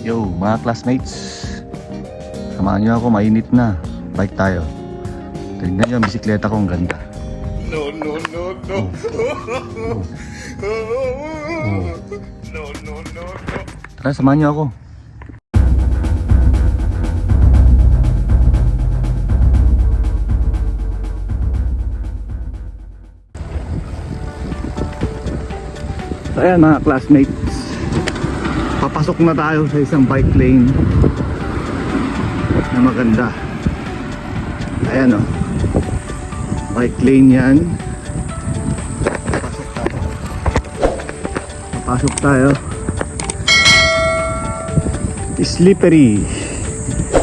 Yo mga classmates, samahan nyo ako, mainit na. Bike tayo. Tignan nyo ang bisikleta ko, ang ganda. No. No. Tara, samahan nyo ako. So ayan mga classmates, papasok na tayo sa isang bike lane na maganda. Ayan o, bike lane yan. Papasok tayo. Slippery.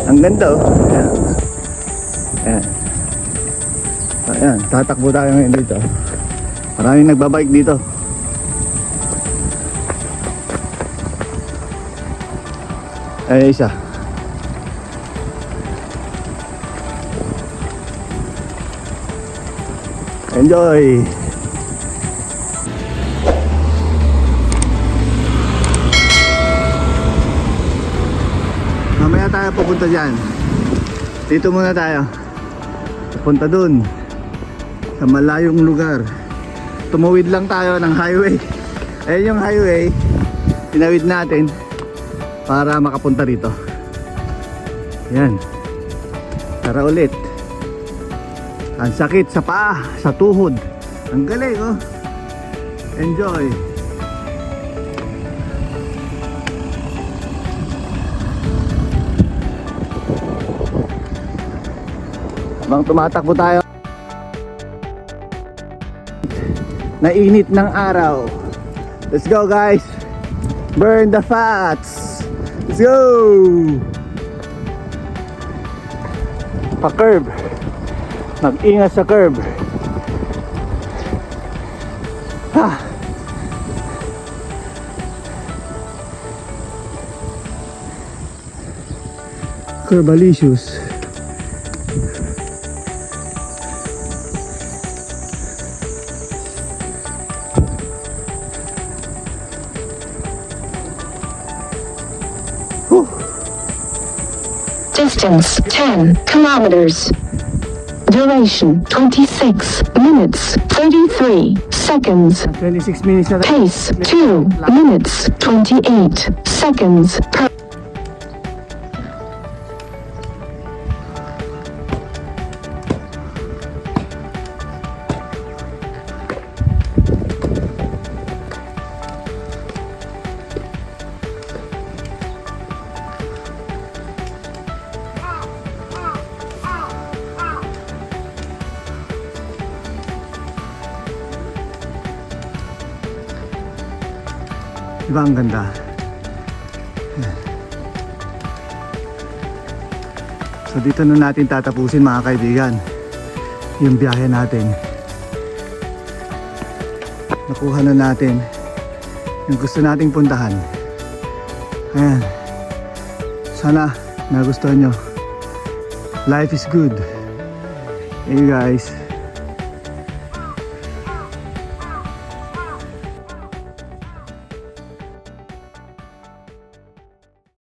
Ang ganda o. Ayan. Ayan. Ayan, tatakbo tayo ngayon dito. Maraming nagbabike dito. Ay, isa. Enjoy. Mamaya tayo pupunta dyan. Dito muna tayo. Pupunta dun sa malayong lugar. Tumawid lang tayo ng highway. Ayun yung highway. Tinawid natin para makapunta rito. Yan. Tara ulit. Ang sakit sa paa, sa tuhod. Ang galing oh. Enjoy. Habang tumatakbo tayo, nainit ng araw. Let's go guys. Burn the fats. Let's go! Pa-curve. Mag-ingat sa curve. Ha! Curvalicious. Distance 10 kilometers. Duration 26 minutes 33 seconds. 26 minutes na tayo. Pace 2 minutes 28 seconds per. Diba ang ganda? So dito na natin tatapusin mga kaibigan yung biyahe natin. Nakuha na natin yung gusto nating puntahan. Ayan. Sana nagustuhan nyo. Life is good. Hey guys.